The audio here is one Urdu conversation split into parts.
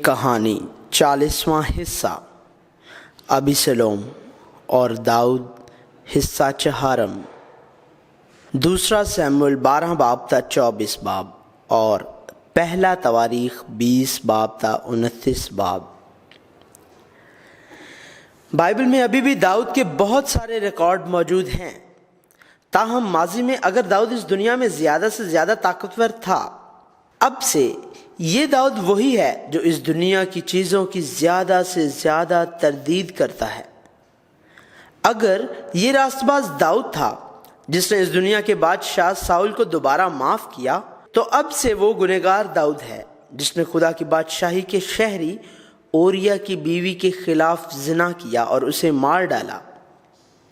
ایک کہانی 40واں حصہ ابیسلوم اور داؤد حصہ 4 دوسرا سیموئیل 12 باب تا 24 باب اور پہلا تواریخ 20 باب تا 29 باب۔ بائبل میں ابھی بھی داؤد کے بہت سارے ریکارڈ موجود ہیں، تاہم ماضی میں اگر داؤد اس دنیا میں زیادہ سے زیادہ طاقتور تھا، اب سے یہ داؤد وہی ہے جو اس دنیا کی چیزوں کی زیادہ سے زیادہ تردید کرتا ہے۔ اگر یہ راست باز داؤد تھا جس نے اس دنیا کے بادشاہ ساؤل کو دوبارہ معاف کیا، تو اب سے وہ گنہگار داؤد ہے جس نے خدا کی بادشاہی کے شہری اوریا کی بیوی کے خلاف زنا کیا اور اسے مار ڈالا۔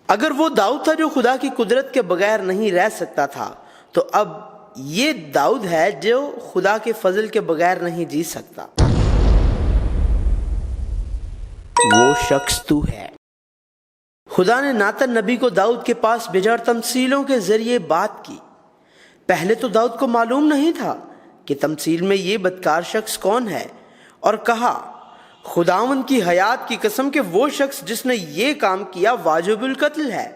اگر وہ داؤد تھا جو خدا کی قدرت کے بغیر نہیں رہ سکتا تھا، تو اب یہ داؤد ہے جو خدا کے فضل کے بغیر نہیں جی سکتا۔ وہ شخص تو ہے۔ خدا نے ناتن نبی کو داؤد کے پاس بھیجا اور تمثیلوں کے ذریعے بات کی۔ پہلے تو داؤد کو معلوم نہیں تھا کہ تمثیل میں یہ بدکار شخص کون ہے، اور کہا، خداوند کی حیات کی قسم کہ وہ شخص جس نے یہ کام کیا واجب القتل ہے۔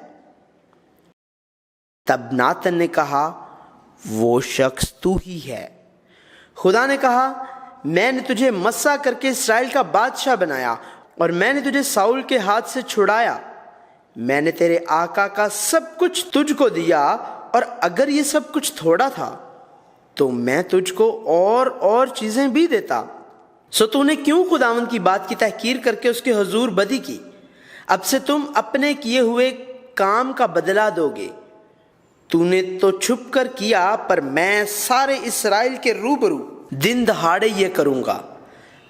تب ناتن نے کہا، وہ شخص تو ہی ہے۔ خدا نے کہا، میں نے تجھے مسح کر کے اسرائیل کا بادشاہ بنایا اور میں نے تجھے ساؤل کے ہاتھ سے چھڑایا۔ میں نے تیرے آقا کا سب کچھ تجھ کو دیا، اور اگر یہ سب کچھ تھوڑا تھا تو میں تجھ کو اور چیزیں بھی دیتا۔ سو تو نے کیوں خداوند کی بات کی تحقیر کر کے اس کے حضور بدی کی؟ اب سے تم اپنے کیے ہوئے کام کا بدلہ دو گے۔ تو نے تو چھپ کر کیا، پر میں سارے اسرائیل کے روبرو دن دہاڑے یہ کروں گا۔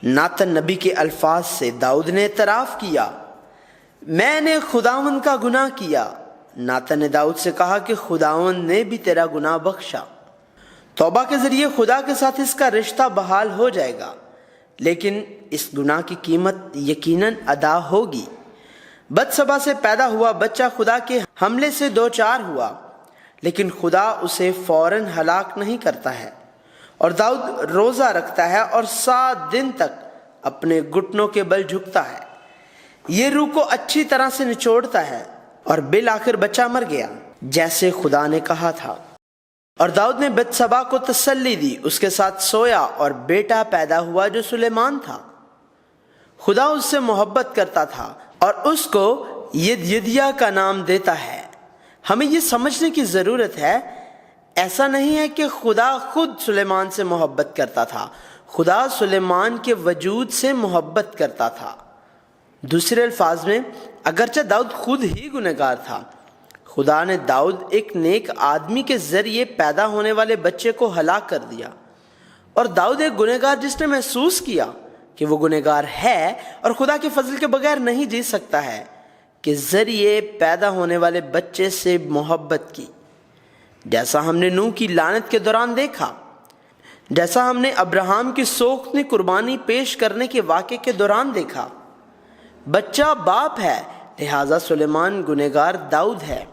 ناتن نبی کے الفاظ سے داؤد نے اعتراف کیا، میں نے خداوند کا گناہ کیا۔ ناتن نے داؤد سے کہا کہ خداوند نے بھی تیرا گناہ بخشا۔ توبہ کے ذریعے خدا کے ساتھ اس کا رشتہ بحال ہو جائے گا، لیکن اس گناہ کی قیمت یقیناً ادا ہوگی۔ بدسبا سے پیدا ہوا بچہ خدا کے حملے سے دوچار ہوا، لیکن خدا اسے فوراً ہلاک نہیں کرتا ہے، اور داؤد روزہ رکھتا ہے اور 7 دن تک اپنے گھٹنوں کے بل جھکتا ہے۔ یہ روح کو اچھی طرح سے نچوڑتا ہے، اور بالآخر بچہ مر گیا جیسے خدا نے کہا تھا۔ اور داؤد نے بتسبا کو تسلی دی، اس کے ساتھ سویا، اور بیٹا پیدا ہوا جو سلیمان تھا۔ خدا اس سے محبت کرتا تھا اور اس کو یدیدیا کا نام دیتا ہے۔ ہمیں یہ سمجھنے کی ضرورت ہے، ایسا نہیں ہے کہ خدا خود سلیمان سے محبت کرتا تھا، خدا سلیمان کے وجود سے محبت کرتا تھا۔ دوسرے الفاظ میں، اگرچہ داؤد خود ہی گنہگار تھا، خدا نے داؤد ایک نیک آدمی کے ذریعے پیدا ہونے والے بچے کو ہلاک کر دیا، اور داؤد ایک گنہگار جس نے محسوس کیا کہ وہ گنہگار ہے اور خدا کے فضل کے بغیر نہیں جی سکتا ہے، کے ذریعے پیدا ہونے والے بچے سے محبت کی، جیسا ہم نے نوح کی لعنت کے دوران دیکھا، جیسا ہم نے ابراہیم کی سوختنی قربانی پیش کرنے کے واقعے کے دوران دیکھا۔ بچہ باپ ہے، لہذا سلیمان گنہگار داؤد ہے۔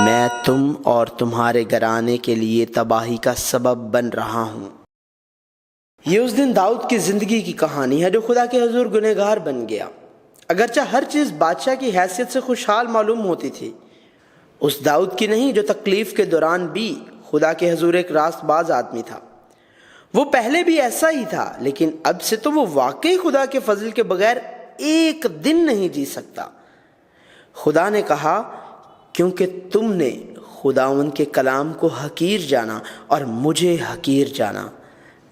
میں تم اور تمہارے گھرانے کے لیے تباہی کا سبب بن رہا ہوں۔ یہ اس دن داؤد کی زندگی کی کہانی ہے جو خدا کے حضور گنہگار بن گیا۔ اگرچہ ہر چیز بادشاہ کی حیثیت سے خوشحال معلوم ہوتی تھی، اس داؤد کی نہیں جو تکلیف کے دوران بھی خدا کے حضور ایک راست باز آدمی تھا۔ وہ پہلے بھی ایسا ہی تھا، لیکن اب سے تو وہ واقعی خدا کے فضل کے بغیر ایک دن نہیں جی سکتا۔ خدا نے کہا، کیونکہ تم نے خداوند کے کلام کو حقیر جانا اور مجھے حقیر جانا،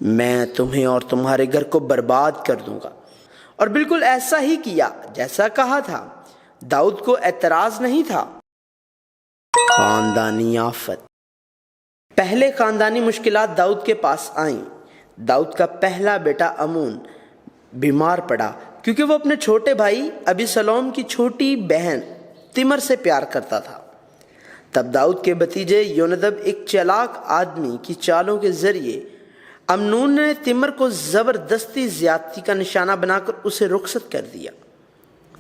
میں تمہیں اور تمہارے گھر کو برباد کر دوں گا۔ اور بالکل ایسا ہی کیا جیسا کہا تھا۔ داؤد کو اعتراض نہیں تھا۔ خاندانی آفت۔ پہلے خاندانی مشکلات داؤد کے پاس آئیں۔ داؤد کا پہلا بیٹا امون بیمار پڑا کیونکہ وہ اپنے چھوٹے بھائی ابیسلوم کی چھوٹی بہن تمر سے پیار کرتا تھا۔ تب داؤد کے بھتیجے یونادب ایک چالاک آدمی کی چالوں کے ذریعے امنون نے تمر کو زبردستی زیادتی کا نشانہ بنا کر اسے رخصت کر دیا۔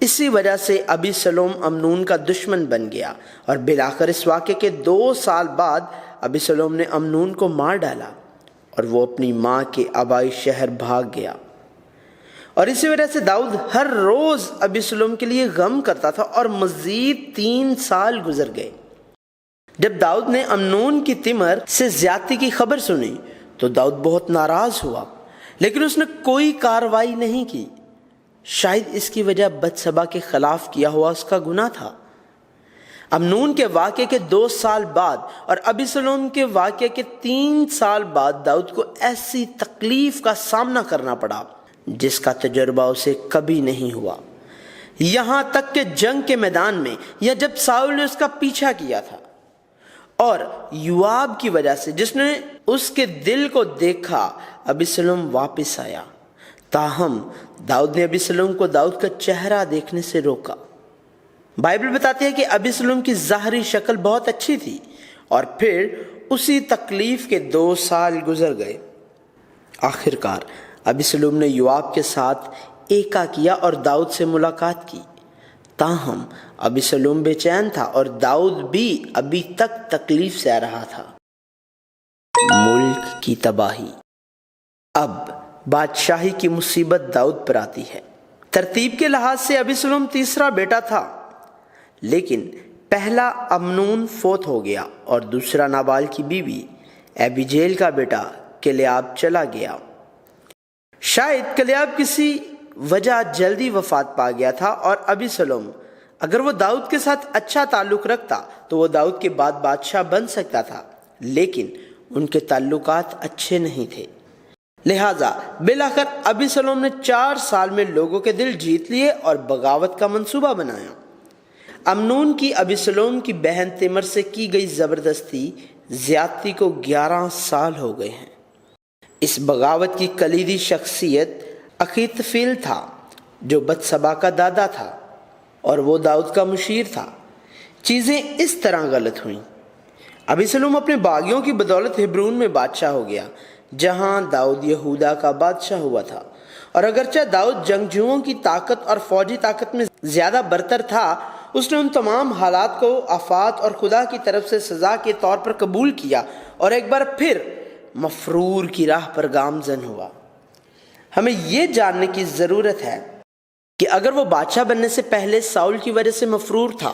اسی وجہ سے ابیسلوم امنون کا دشمن بن گیا، اور بالآخر اس واقعے کے 2 سال بعد ابیسلوم نے امنون کو مار ڈالا، اور وہ اپنی ماں کے آبائی شہر بھاگ گیا۔ اور اسی وجہ سے داؤد ہر روز ابیسلوم کے لیے غم کرتا تھا، اور مزید 3 سال گزر گئے۔ جب داؤد نے امنون کی تمر سے زیادتی کی خبر سنی تو داؤد بہت ناراض ہوا، لیکن اس نے کوئی کارروائی نہیں کی۔ شاید اس کی وجہ بتشبہ کے خلاف کیا ہوا اس کا گناہ تھا۔ امنون کے واقعے کے 2 سال بعد اور ابیسلوم کے واقعے کے 3 سال بعد داؤد کو ایسی تکلیف کا سامنا کرنا پڑا جس کا تجربہ اسے کبھی نہیں ہوا، یہاں تک کہ جنگ کے میدان میں یا جب ساؤل نے اس کا پیچھا کیا تھا، اور یوآب کی وجہ سے جس نے اس کے دل کو دیکھا ابیسلوم واپس آیا۔ تاہم داؤد نے ابیسلوم کو داؤد کا چہرہ دیکھنے سے روکا۔ بائبل بتاتی ہے کہ ابیسلوم کی ظاہری شکل بہت اچھی تھی، اور پھر اسی تکلیف کے 2 سال گزر گئے۔ آخر کار ابیسلوم نے یوآب کے ساتھ ایکا کیا اور داؤد سے ملاقات کی۔ تاہم ابیسلوم بے چین تھا اور داؤد بھی ابھی تک تکلیف سے آ رہا تھا۔ ملک کی تباہی۔ اب بادشاہی کی مصیبت داؤد پر آتی ہے۔ ترتیب کے لحاظ سے ابیسلوم تیسرا بیٹا تھا، لیکن پہلا امنون فوت ہو گیا اور دوسرا نابال کی بیوی ایبیجیل کا بیٹا کلیاب چلا گیا۔ شاید کلیاب کسی وجہ جلدی وفات پا گیا تھا، اور ابیسلوم اگر وہ داؤد کے ساتھ اچھا تعلق رکھتا تو وہ داؤد کے بعد بادشاہ بن سکتا تھا، لیکن ان کے تعلقات اچھے نہیں تھے۔ لہٰذا بالآخر ابیسلوم نے 4 سال میں لوگوں کے دل جیت لیے اور بغاوت کا منصوبہ بنایا۔ امنون کی ابیسلوم کی بہن تمر سے کی گئی زبردستی زیادتی کو 11 سال ہو گئے ہیں۔ اس بغاوت کی کلیدی شخصیت اخیتوفیل تھا، جو بتشبہ کا دادا تھا اور وہ داؤد کا مشیر تھا۔ چیزیں اس طرح غلط ہوئیں۔ ابیسلوم اپنے باغیوں کی بدولت ہبرون میں بادشاہ ہو گیا، جہاں داؤد یہودا کا بادشاہ ہوا تھا، اور اگرچہ داؤد جنگجوؤں کی طاقت اور فوجی طاقت میں زیادہ برتر تھا، اس نے ان تمام حالات کو آفات اور خدا کی طرف سے سزا کے طور پر قبول کیا اور ایک بار پھر مفرور کی راہ پر گامزن ہوا۔ ہمیں یہ جاننے کی ضرورت ہے کہ اگر وہ بادشاہ بننے سے پہلے ساؤل کی وجہ سے مفرور تھا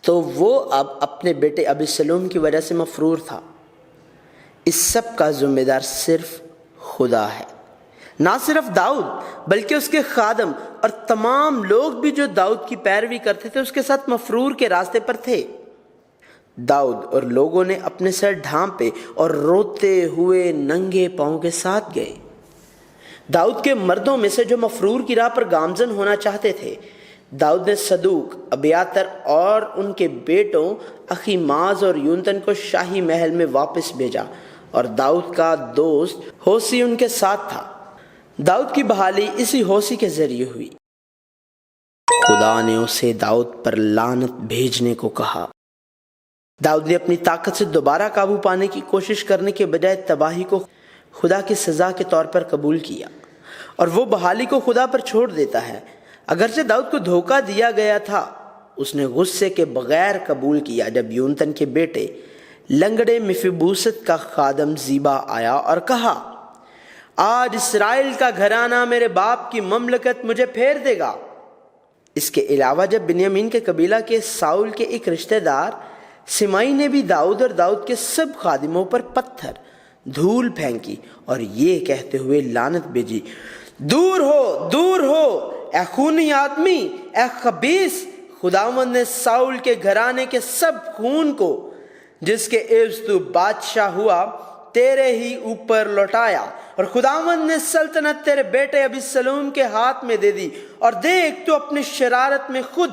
تو وہ اب اپنے بیٹے ابیسلوم کی وجہ سے مفرور تھا۔ اس سب کا ذمہ دار صرف خدا ہے، نہ صرف داؤد بلکہ اس کے خادم اور تمام لوگ بھی جو داؤد کی پیروی کرتے تھے اس کے ساتھ مفرور کے راستے پر تھے۔ داؤد اور لوگوں نے اپنے سر ڈھانپے اور روتے ہوئے ننگے پاؤں کے ساتھ گئے۔ داؤد کے مردوں میں سے جو مفرور کی راہ پر گامزن ہونا چاہتے تھے، داؤد نے صدوق، ابیاتر اور ان کے بیٹوں اخیماز اور یونتن کو شاہی محل میں واپس بھیجا، اور داؤد کا دوست ہوسی ان کے ساتھ تھا۔ داؤد کی بحالی اسی ہوسی کے ذریعے ہوئی۔ خدا نے اسے داؤد پر لعنت بھیجنے کو کہا۔ داؤد نے اپنی طاقت سے دوبارہ قابو پانے کی کوشش کرنے کے بجائے تباہی کو خدا کی سزا کے طور پر قبول کیا، اور وہ بحالی کو خدا پر چھوڑ دیتا ہے۔ اگرچہ داؤد کو دھوکہ دیا گیا تھا، اس نے غصے کے بغیر قبول کیا جب یونتن کے بیٹے لنگڑے مفیبوست کا خادم زیبا آیا اور کہا، آج اسرائیل کا گھرانہ میرے باپ کی مملکت مجھے پھیر دے گا۔ اس کے علاوہ جب بنیامین کے قبیلہ کے ساؤل کے ایک رشتہ دار سمائی نے بھی داؤد اور داؤد کے سب خادموں پر پتھر دھول پھینکی اور یہ کہتے ہوئے لعنت بھیجی، دور ہو، دور ہو اے خونی آدمی، اے خبیث! خداوند نے ساؤل کے گھرانے کے سب خون کو جس کے عوض تو بادشاہ ہوا تیرے ہی اوپر لوٹایا، اور خداوند نے سلطنت تیرے بیٹے ابیسلوم کے ہاتھ میں دے دی، اور دیکھ تو اپنی شرارت میں خود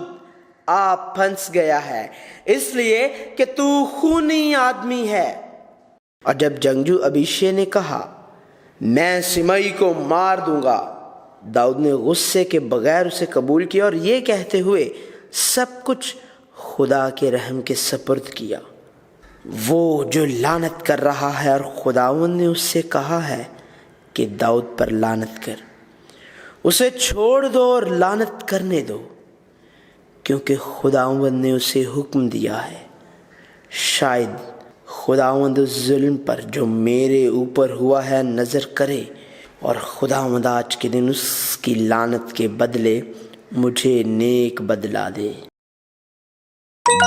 آپ پھنس گیا ہے، اس لیے کہ تو خونی آدمی ہے۔ اور جب جنگجو ابیشے نے کہا، میں سمئی کو مار دوں گا، داؤد نے غصے کے بغیر اسے قبول کیا اور یہ کہتے ہوئے سب کچھ خدا کے رحم کے سپرد کیا۔ وہ جو لعنت کر رہا ہے اور خداوند نے اس سے کہا ہے کہ داؤد پر لعنت کر، اسے چھوڑ دو اور لعنت کرنے دو، کیونکہ خداوند نے اسے حکم دیا ہے۔ شاید خداوند اس ظلم پر جو میرے اوپر ہوا ہے نظر کرے، اور خداوند آج کے دن اس کی لعنت کے بدلے مجھے نیک بدلہ دے۔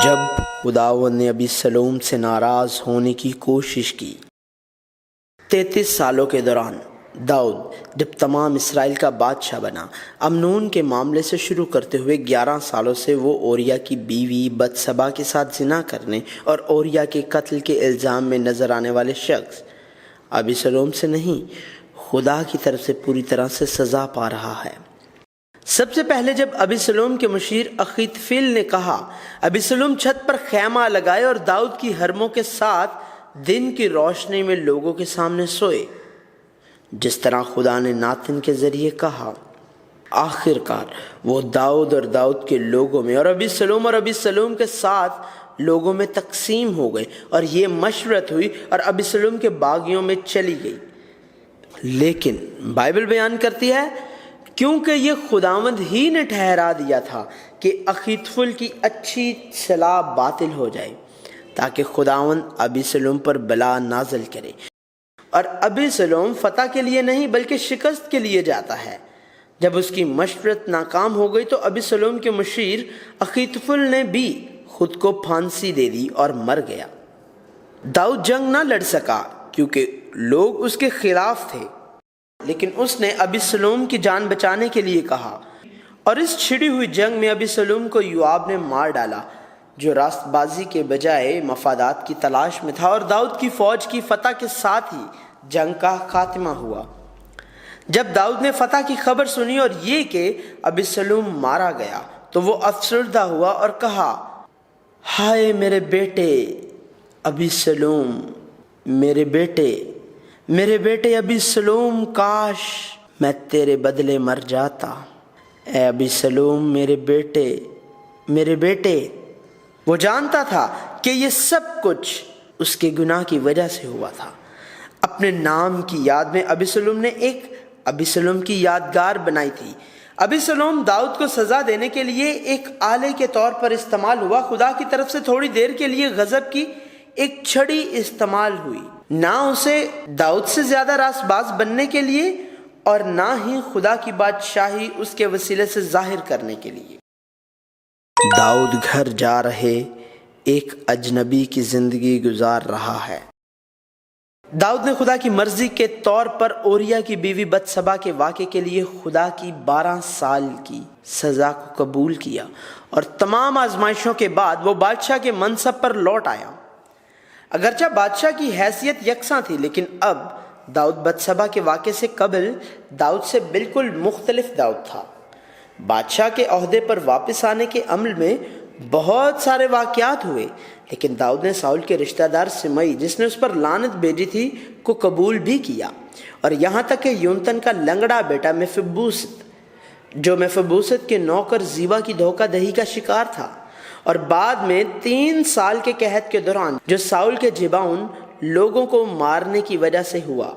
جب خداوند نے ابی سلوم سے ناراض ہونے کی کوشش کی، 33 سالوں کے دوران داؤد جب تمام اسرائیل کا بادشاہ بنا، امنون کے معاملے سے شروع کرتے ہوئے 11 سالوں سے وہ اوریا کی بیوی بتسبا کے ساتھ زنا کرنے اور اوریا کے قتل کے الزام میں نظر آنے والے شخص ابی سلوم سے نہیں، خدا کی طرف سے پوری طرح سے سزا پا رہا ہے۔ سب سے پہلے جب ابی سلوم کے مشیر اخیتوفیل نے کہا ابی سلوم چھت پر خیمہ لگائے اور داؤد کی حرموں کے ساتھ دن کی روشنی میں لوگوں کے سامنے سوئے، جس طرح خدا نے ناتن کے ذریعے کہا، آخر کار وہ داؤد اور داؤد کے لوگوں میں اور ابی سلوم کے ساتھ لوگوں میں تقسیم ہو گئے، اور یہ مشورت ہوئی اور ابی سلوم کے باغیوں میں چلی گئی۔ لیکن بائبل بیان کرتی ہے کیونکہ یہ خداوند ہی نے ٹھہرا دیا تھا کہ اخیتوفیل کی اچھی صلاح باطل ہو جائے، تاکہ خداوند ابی سلوم پر بلا نازل کرے، اور ابی سلوم فتح کے لیے نہیں بلکہ شکست کے لیے جاتا ہے۔ جب اس کی مشورت ناکام ہو گئی تو ابی سلوم کے مشیر اخیتوفیل نے بھی خود کو پھانسی دے دی اور مر گیا۔ داؤد جنگ نہ لڑ سکا کیونکہ لوگ اس کے خلاف تھے، لیکن اس نے ابی سلوم کی جان بچانے کے لیے کہا، اور اس چھڑی ہوئی جنگ میں ابی سلوم کو یوآب نے مار ڈالا، جو راست بازی کے بجائے مفادات کی تلاش میں تھا، اور داؤد کی فوج کی فتح کے ساتھ ہی جنگ کا خاتمہ ہوا۔ جب داؤد نے فتح کی خبر سنی اور یہ کہ ابی سلوم مارا گیا تو وہ افسردہ ہوا اور کہا، ہائے میرے بیٹے ابی سلوم، میرے بیٹے ابی سلوم، کاش میں تیرے بدلے مر جاتا، اے ابی سلوم میرے بیٹے۔ وہ جانتا تھا کہ یہ سب کچھ اس کے گناہ کی وجہ سے ہوا تھا۔ اپنے نام کی یاد میں ابی سلوم نے ایک ابی سلوم کی یادگار بنائی تھی۔ ابی سلوم داؤد کو سزا دینے کے لیے ایک آلے کے طور پر استعمال ہوا۔ خدا کی طرف سے تھوڑی دیر کے لیے غضب کی ایک چھڑی استعمال ہوئی، نہ اسے داؤد سے زیادہ راست باز بننے کے لیے اور نہ ہی خدا کی بادشاہی اس کے وسیلے سے ظاہر کرنے کے لیے۔ داؤد گھر جا رہے ایک اجنبی کی زندگی گزار رہا ہے۔ داؤد نے خدا کی مرضی کے طور پر اوریا کی بیوی بتسبا کے واقعے کے لیے خدا کی 12 سال کی سزا کو قبول کیا، اور تمام آزمائشوں کے بعد وہ بادشاہ کے منصب پر لوٹ آیا۔ اگرچہ بادشاہ کی حیثیت یکساں تھی، لیکن اب داؤد بتسبا کے واقعے سے قبل داؤد سے بالکل مختلف داؤد تھا۔ بادشاہ کے عہدے پر واپس آنے کے عمل میں بہت سارے واقعات ہوئے، لیکن داؤد نے ساؤل کے رشتہ دار سمئی، جس نے اس پر لعنت بھیجی تھی، کو قبول بھی کیا، اور یہاں تک کہ یونتن کا لنگڑا بیٹا مفیبوست، جو مفیبوست کے نوکر زیبا کی دھوکہ دہی کا شکار تھا، اور بعد میں 3 سال کے قحط کے دوران جو ساؤل کے جباؤن لوگوں کو مارنے کی وجہ سے ہوا،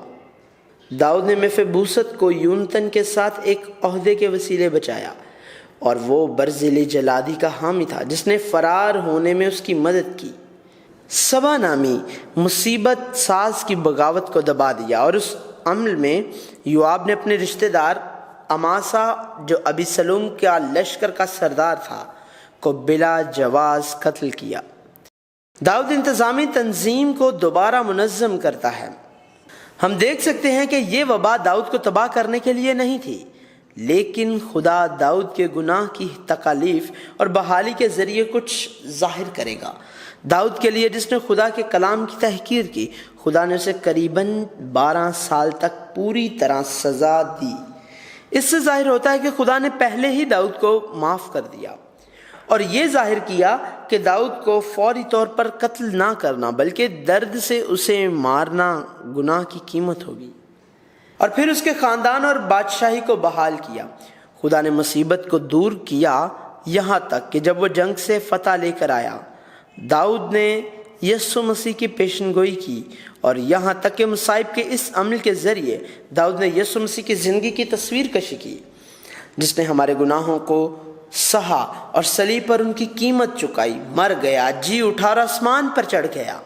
داؤد نے مفیبوست کو یونتن کے ساتھ ایک عہدے کے وسیلے بچایا، اور وہ برزیلی جلادی کا حامی تھا جس نے فرار ہونے میں اس کی مدد کی۔ سبا نامی مصیبت ساز کی بغاوت کو دبا دیا، اور اس عمل میں یوآب نے اپنے رشتہ دار اماسا، جو ابی سلوم کا لشکر کا سردار تھا، کو بلا جواز قتل کیا۔ داؤد انتظامی تنظیم کو دوبارہ منظم کرتا ہے۔ ہم دیکھ سکتے ہیں کہ یہ وبا داؤد کو تباہ کرنے کے لیے نہیں تھی، لیکن خدا داؤد کے گناہ کی تکالیف اور بحالی کے ذریعے کچھ ظاہر کرے گا۔ داؤد کے لیے جس نے خدا کے کلام کی تحقیر کی، خدا نے اسے قریباً 12 سال تک پوری طرح سزا دی۔ اس سے ظاہر ہوتا ہے کہ خدا نے پہلے ہی داؤد کو معاف کر دیا، اور یہ ظاہر کیا کہ داؤد کو فوری طور پر قتل نہ کرنا بلکہ درد سے اسے مارنا گناہ کی قیمت ہوگی، اور پھر اس کے خاندان اور بادشاہی کو بحال کیا۔ خدا نے مصیبت کو دور کیا یہاں تک کہ جب وہ جنگ سے فتح لے کر آیا، داؤد نے یسوع مسیح کی پیشن گوئی کی، اور یہاں تک کہ مصائب کے اس عمل کے ذریعے داؤد نے یسوع مسیح کی زندگی کی تصویر کشی کی، جس نے ہمارے گناہوں کو سہا اور صلیب پر ان کی قیمت چکائی، مر گیا، جی اٹھا اور آسمان پر چڑھ گیا۔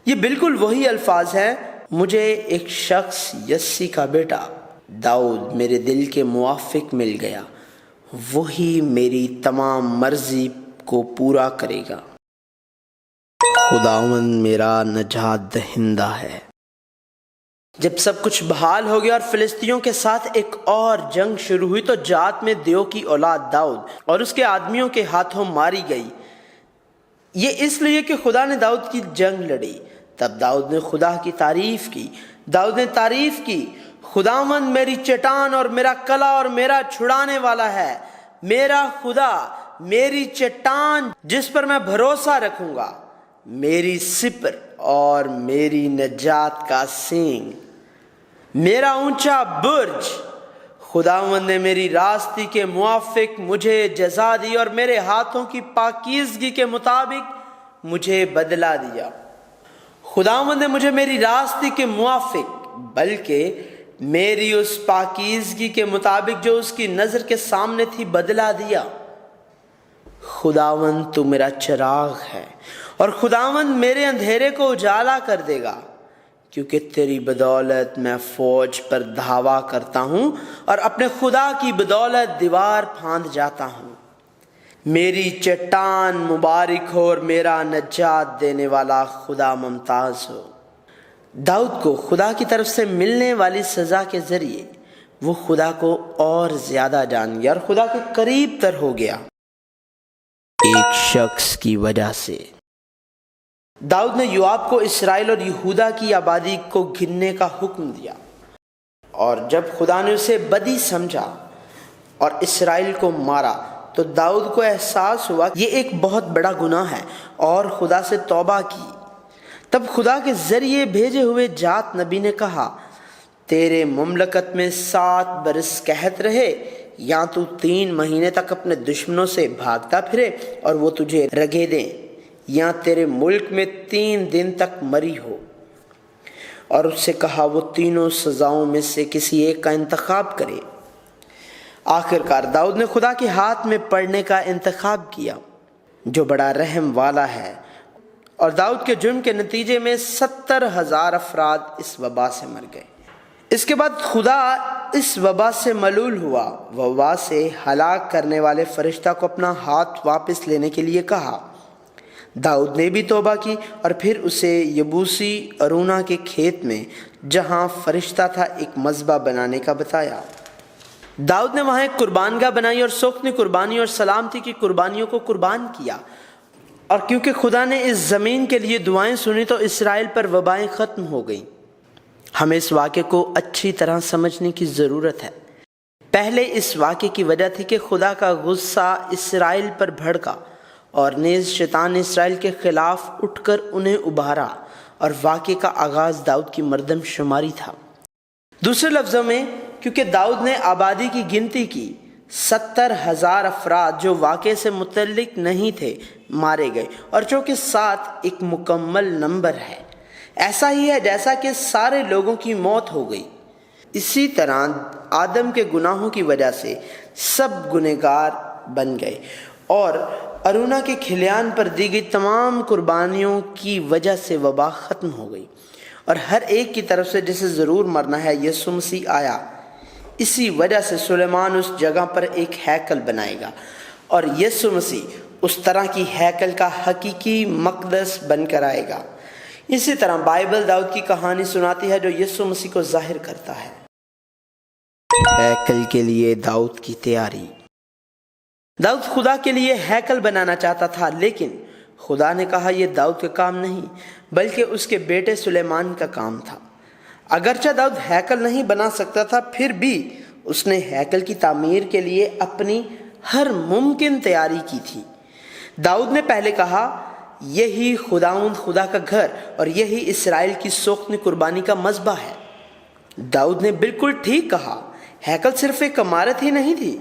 یہ بالکل وہی الفاظ ہیں، مجھے ایک شخص یسی کا بیٹا داؤد میرے دل کے موافق مل گیا، وہی میری تمام مرضی کو پورا کرے گا۔ خداوند میرا نجات دہندہ ہے۔ جب سب کچھ بحال ہو گیا اور فلسطینیوں کے ساتھ ایک اور جنگ شروع ہوئی تو جات میں دیو کی اولاد داؤد اور اس کے آدمیوں کے ہاتھوں ماری گئی، یہ اس لیے کہ خدا نے داؤد کی جنگ لڑی۔ تب داؤد نے خدا کی تعریف کی۔ داؤد نے تعریف کی، خداوند میری چٹان اور میرا کلا اور میرا چھڑانے والا ہے، میرا خدا، میری چٹان جس پر میں بھروسہ رکھوں گا، میری سپر اور میری نجات کا سینگ، میرا اونچا برج۔ خداوند نے میری راستی کے موافق مجھے جزا دی اور میرے ہاتھوں کی پاکیزگی کے مطابق مجھے بدلہ دیا۔ خداوند نے مجھے میری راستی کے موافق بلکہ میری اس پاکیزگی کے مطابق جو اس کی نظر کے سامنے تھی بدلہ دیا۔ خداوند تو میرا چراغ ہے اور خداوند میرے اندھیرے کو اجالا کر دے گا، کیونکہ تیری بدولت میں فوج پر دھاوا کرتا ہوں اور اپنے خدا کی بدولت دیوار پھاند جاتا ہوں۔ میری چٹان مبارک ہو اور میرا نجات دینے والا خدا ممتاز ہو۔ داؤد کو خدا کی طرف سے ملنے والی سزا کے ذریعے وہ خدا کو اور زیادہ جان گیا اور خدا کے قریب تر ہو گیا۔ ایک شخص کی وجہ سے داؤد نے یوآب کو اسرائیل اور یہودا کی آبادی کو گننے کا حکم دیا، اور جب خدا نے اسے بدی سمجھا اور اسرائیل کو مارا تو داؤد کو احساس ہوا کہ یہ ایک بہت بڑا گناہ ہے اور خدا سے توبہ کی۔ تب خدا کے ذریعے بھیجے ہوئے جات نبی نے کہا، تیرے مملکت میں 7 برس قحط رہے، یا تو 3 مہینے تک اپنے دشمنوں سے بھاگتا پھرے اور وہ تجھے رگے دیں، یا تیرے ملک میں 3 دن تک مری ہو۔ اور اس سے کہا وہ تینوں سزاؤں میں سے کسی ایک کا انتخاب کرے۔ آخر کار داؤد نے خدا کے ہاتھ میں پڑنے کا انتخاب کیا، جو بڑا رحم والا ہے، اور داؤد کے جرم کے نتیجے میں 70,000 افراد اس وبا سے مر گئے۔ اس کے بعد خدا اس وبا سے ملول ہوا، وبا سے ہلاک کرنے والے فرشتہ کو اپنا ہاتھ واپس لینے کے لیے کہا۔ داؤد نے بھی توبہ کی اور پھر اسے یبوسی ارونا کے کھیت میں جہاں فرشتہ تھا ایک مذبح بنانے کا بتایا۔ داؤد نے وہاں ایک قربان گاہ بنائی اور سوکھتی قربانی اور سلامتی کی قربانیوں کو قربان کیا، اور کیونکہ خدا نے اس زمین کے لیے دعائیں سنی تو اسرائیل پر وبائیں ختم ہو گئیں۔ ہمیں اس واقعے کو اچھی طرح سمجھنے کی ضرورت ہے۔ پہلے اس واقعے کی وجہ تھی کہ خدا کا غصہ اسرائیل پر بھڑکا، اور نیز شیطان نے اسرائیل کے خلاف اٹھ کر انہیں ابھارا، اور واقعے کا آغاز داؤد کی مردم شماری تھا۔ دوسرے لفظوں میں کیونکہ داؤد نے آبادی کی گنتی کی، 70,000 افراد جو واقعے سے متعلق نہیں تھے مارے گئے، اور چونکہ 7 ایک مکمل نمبر ہے، ایسا ہی ہے جیسا کہ سارے لوگوں کی موت ہو گئی، اسی طرح آدم کے گناہوں کی وجہ سے سب گنہگار بن گئے، اور ارونا کے کھلیان پر دی گئی تمام قربانیوں کی وجہ سے وبا ختم ہو گئی، اور ہر ایک کی طرف سے جسے ضرور مرنا ہے یسوع مسیح آیا۔ اسی وجہ سے سلیمان اس جگہ پر ایک ہیکل بنائے گا، اور یسوع مسیح اس طرح کی ہیکل کا حقیقی مقدس بن کر آئے گا۔ اسی طرح بائبل داؤد کی کہانی سناتی ہے جو یسوع مسیح کو ظاہر کرتا ہے۔ ہیکل کے لیے داؤد کی تیاری۔ داؤد خدا کے لیے ہیکل بنانا چاہتا تھا، لیکن خدا نے کہا یہ داؤد کا کام نہیں بلکہ اس کے بیٹے سلیمان کا کام تھا۔ اگرچہ داؤد ہیکل نہیں بنا سکتا تھا، پھر بھی اس نے ہیکل کی تعمیر کے لیے اپنی ہر ممکن تیاری کی تھی۔ داؤد نے پہلے کہا یہی خداوند خدا کا گھر اور یہی اسرائیل کی سوکھتی قربانی کا مذبح ہے۔ داؤد نے بالکل ٹھیک کہا، ہیکل صرف ایک عمارت ہی نہیں تھی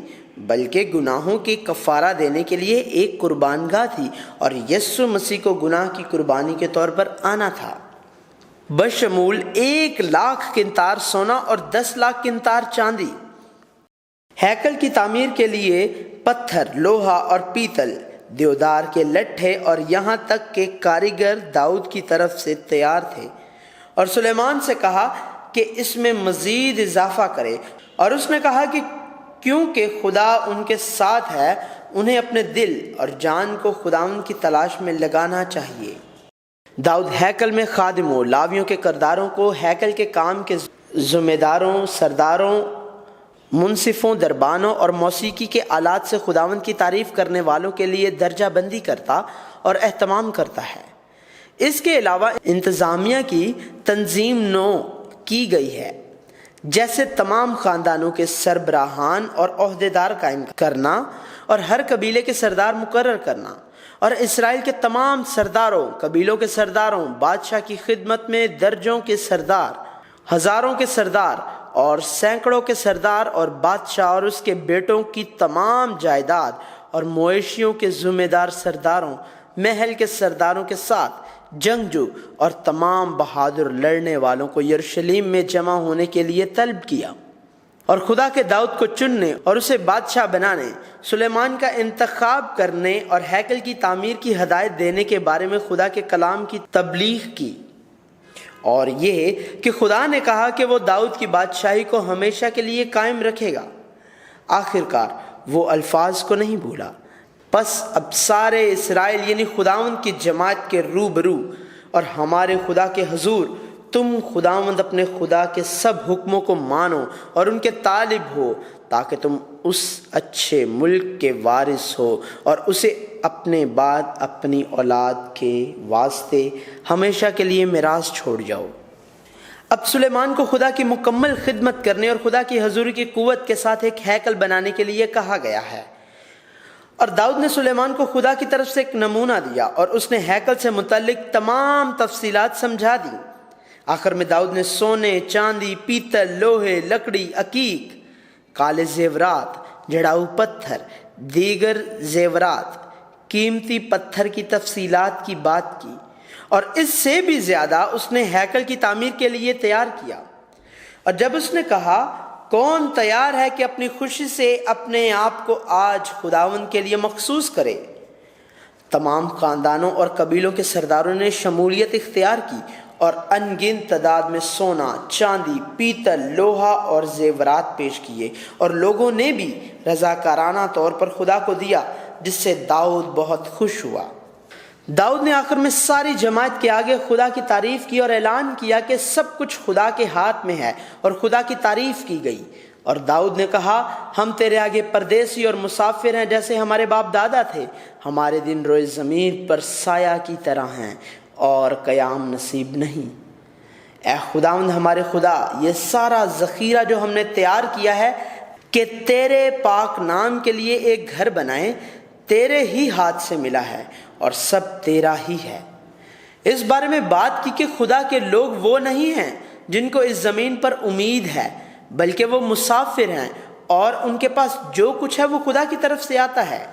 بلکہ گناہوں کی کفارہ دینے کے لیے ایک قربان گاہ تھی، اور یسوع مسیح کو گناہ کی قربانی کے طور پر آنا تھا، بشمول 1,00,000 قنطار سونا اور 10,00,000 قنطار چاندی۔ ہیکل کی تعمیر کے لیے پتھر، لوہا اور پیتل دیودار کے لٹھے اور یہاں تک کہ کاریگر داؤد کی طرف سے تیار تھے، اور سلیمان سے کہا کہ اس میں مزید اضافہ کرے، اور اس نے کہا کہ کیونکہ خدا ان کے ساتھ ہے انہیں اپنے دل اور جان کو خداوند کی تلاش میں لگانا چاہیے۔ داؤد ہیکل میں خادموں، لاویوں کے کرداروں کو ہیکل کے کام کے ذمہ داروں، سرداروں، منصفوں، دربانوں اور موسیقی کے آلات سے خداوند کی تعریف کرنے والوں کے لیے درجہ بندی کرتا اور اہتمام کرتا ہے۔ اس کے علاوہ انتظامیہ کی تنظیم نو کی گئی ہے، جیسے تمام خاندانوں کے سربراہان اور عہدیدار قائم کرنا اور ہر قبیلے کے سردار مقرر کرنا، اور اسرائیل کے تمام سرداروں، قبیلوں کے سرداروں، بادشاہ کی خدمت میں درجوں کے سردار، ہزاروں کے سردار اور سینکڑوں کے سردار، اور بادشاہ اور اس کے بیٹوں کی تمام جائیداد اور مویشیوں کے ذمہ دار سرداروں، محل کے سرداروں کے ساتھ جنگجو اور تمام بہادر لڑنے والوں کو یروشلم میں جمع ہونے کے لیے طلب کیا، اور خدا کے داؤد کو چننے اور اسے بادشاہ بنانے، سلیمان کا انتخاب کرنے اور ہیکل کی تعمیر کی ہدایت دینے کے بارے میں خدا کے کلام کی تبلیغ کی، اور یہ کہ خدا نے کہا کہ وہ داؤد کی بادشاہی کو ہمیشہ کے لیے قائم رکھے گا۔ آخر کار وہ الفاظ کو نہیں بھولا۔ پس اب سارے اسرائیل یعنی خداوند کی جماعت کے روبرو اور ہمارے خدا کے حضور تم خداوند اپنے خدا کے سب حکموں کو مانو اور ان کے طالب ہو، تاکہ تم اس اچھے ملک کے وارث ہو اور اسے اپنے بعد اپنی اولاد کے واسطے ہمیشہ کے لیے میراث چھوڑ جاؤ۔ اب سلیمان کو خدا کی مکمل خدمت کرنے اور خدا کی حضوری کی قوت کے ساتھ ایک ہیکل بنانے کے لیے کہا گیا ہے، اور داؤد نے سلیمان کو خدا کی طرف سے ایک نمونہ دیا اور اس نے ہیکل سے متعلق تمام تفصیلات سمجھا دی۔ آخر میں داؤد نے سونے، چاندی، پیتل، لوہے، لکڑی، عقیق، کالے زیورات، جڑاؤ پتھر، دیگر زیورات، قیمتی پتھر کی تفصیلات کی بات کی، اور اس سے بھی زیادہ اس نے ہیکل کی تعمیر کے لیے تیار کیا۔ اور جب اس نے کہا کون تیار ہے کہ اپنی خوشی سے اپنے آپ کو آج خداوند کے لیے مخصوص کرے، تمام خاندانوں اور قبیلوں کے سرداروں نے شمولیت اختیار کی اور ان گنت تعداد میں سونا، چاندی، پیتل، لوہا اور زیورات پیش کیے، اور لوگوں نے بھی رضاکارانہ طور پر خدا کو دیا، جس سے داؤد بہت خوش ہوا۔ داؤد نے آخر میں ساری جماعت کے آگے خدا کی تعریف کی اور اعلان کیا کہ سب کچھ خدا کے ہاتھ میں ہے، اور خدا کی تعریف کی گئی۔ اور داؤد نے کہا ہم تیرے آگے پردیسی اور مسافر ہیں، جیسے ہمارے باپ دادا تھے، ہمارے دن روئے زمین پر سایہ کی طرح ہیں اور قیام نصیب نہیں۔ اے خداوند ہمارے خدا، یہ سارا ذخیرہ جو ہم نے تیار کیا ہے کہ تیرے پاک نام کے لیے ایک گھر بنائیں، تیرے ہی ہاتھ سے ملا ہے اور سب تیرا ہی ہے۔ اس بارے میں بات کی کہ خدا کے لوگ وہ نہیں ہیں جن کو اس زمین پر امید ہے، بلکہ وہ مسافر ہیں، اور ان کے پاس جو کچھ ہے وہ خدا کی طرف سے آتا ہے۔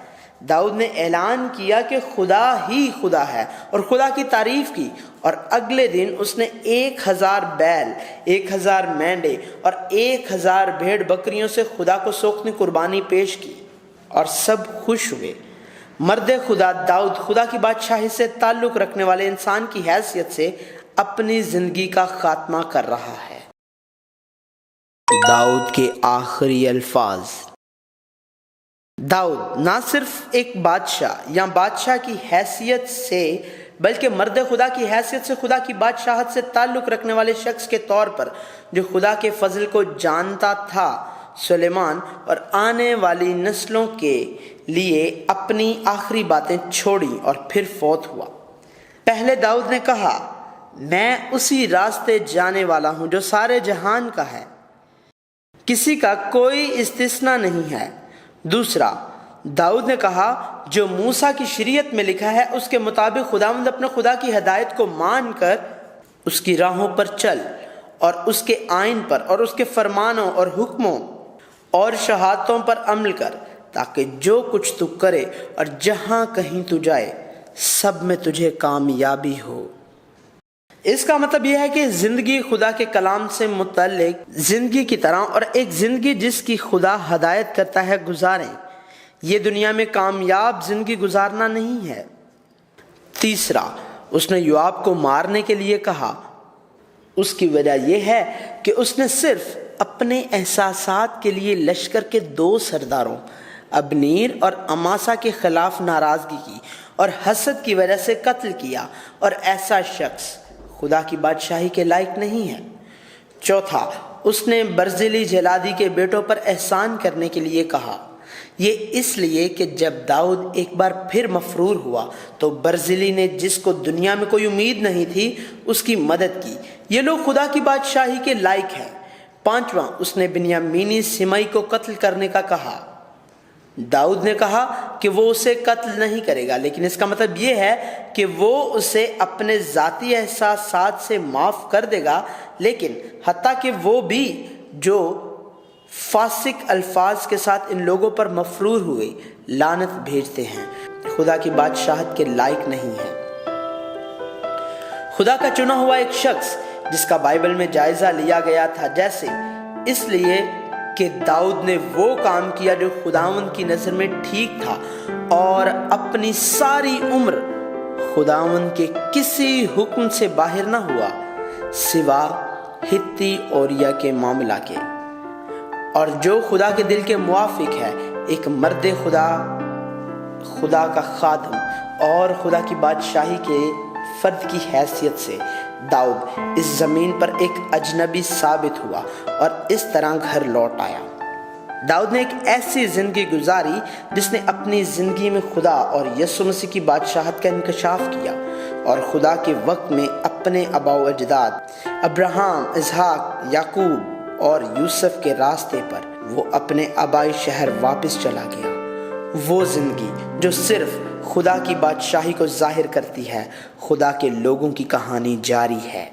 داؤد نے اعلان کیا کہ خدا ہی خدا ہے اور خدا کی تعریف کی، اور اگلے دن اس نے 1000 بیل، 1000 مینڈے اور 1000 بھیڑ بکریوں سے خدا کو سوکھنے قربانی پیش کی، اور سب خوش ہوئے۔ مرد خدا داؤد خدا کی بادشاہی سے تعلق رکھنے والے انسان کی حیثیت سے اپنی زندگی کا خاتمہ کر رہا ہے۔ داؤد کے آخری الفاظ۔ داؤد نہ صرف ایک بادشاہ یا بادشاہ کی حیثیت سے، بلکہ مرد خدا کی حیثیت سے خدا کی بادشاہت سے تعلق رکھنے والے شخص کے طور پر جو خدا کے فضل کو جانتا تھا، سلیمان اور آنے والی نسلوں کے لیے اپنی آخری باتیں چھوڑی اور پھر فوت ہوا۔ پہلے داؤد نے کہا میں اسی راستے جانے والا ہوں جو سارے جہان کا ہے، کسی کا کوئی استثناء نہیں ہے۔ دوسرا، داؤد نے کہا جو موسیٰ کی شریعت میں لکھا ہے اس کے مطابق خداوند اپنے خدا کی ہدایت کو مان کر اس کی راہوں پر چل اور اس کے آئین پر اور اس کے فرمانوں اور حکموں اور شہادتوں پر عمل کر، تاکہ جو کچھ تو کرے اور جہاں کہیں تو جائے سب میں تجھے کامیابی ہو۔ اس کا مطلب یہ ہے کہ زندگی خدا کے کلام سے متعلق زندگی کی طرح اور ایک زندگی جس کی خدا ہدایت کرتا ہے گزاریں۔ یہ دنیا میں کامیاب زندگی گزارنا نہیں ہے۔ تیسرا، اس نے یوآب کو مارنے کے لیے کہا۔ اس کی وجہ یہ ہے کہ اس نے صرف اپنے احساسات کے لیے لشکر کے 2 سرداروں ابنیر اور اماسا کے خلاف ناراضگی کی اور حسد کی وجہ سے قتل کیا، اور ایسا شخص خدا کی بادشاہی کے لائق نہیں ہے۔ چوتھا، اس نے برزیلی جلادی کے بیٹوں پر احسان کرنے کے لیے کہا۔ یہ اس لیے کہ جب داؤد ایک بار پھر مفرور ہوا تو برزیلی نے، جس کو دنیا میں کوئی امید نہیں تھی، اس کی مدد کی۔ یہ لوگ خدا کی بادشاہی کے لائق ہیں۔ پانچواں، اس نے بنیامینی سمئی کو قتل کرنے کا کہا۔ داؤد نے کہا کہ وہ اسے قتل نہیں کرے گا، لیکن اس کا مطلب یہ ہے کہ وہ اسے اپنے ذاتی احساسات سے معاف کر دے گا، لیکن حتیٰ کہ وہ بھی جو فاسق الفاظ کے ساتھ ان لوگوں پر مفرور ہوئے لعنت بھیجتے ہیں، خدا کی بادشاہت کے لائق نہیں ہے۔ خدا کا چنا ہوا ایک شخص جس کا بائبل میں جائزہ لیا گیا تھا، جیسے اس لیے کہ داؤد نے وہ کام کیا جو خداوند کی نظر میں ٹھیک تھا، اور اپنی ساری عمر خداوند کے کسی حکم سے باہر نہ ہوا سوا ہتی اوریا کے معاملہ کے، اور جو خدا کے دل کے موافق ہے، ایک مرد خدا کا خادم اور خدا کی بادشاہی کے فرد کی حیثیت سے داؤد اس زمین پر ایک اجنبی ثابت ہوا اور اس طرح گھر لوٹ آیا۔ داؤد نے ایک ایسی زندگی گزاری جس نے اپنی زندگی میں خدا اور یسوع مسیح کی بادشاہت کا انکشاف کیا، اور خدا کے وقت میں اپنے آباء و اجداد ابراہیم، اسحاق، یعقوب اور یوسف کے راستے پر وہ اپنے آبائی شہر واپس چلا گیا۔ وہ زندگی جو صرف خدا کی بادشاہی کو ظاہر کرتی ہے، خدا کے لوگوں کی کہانی جاری ہے۔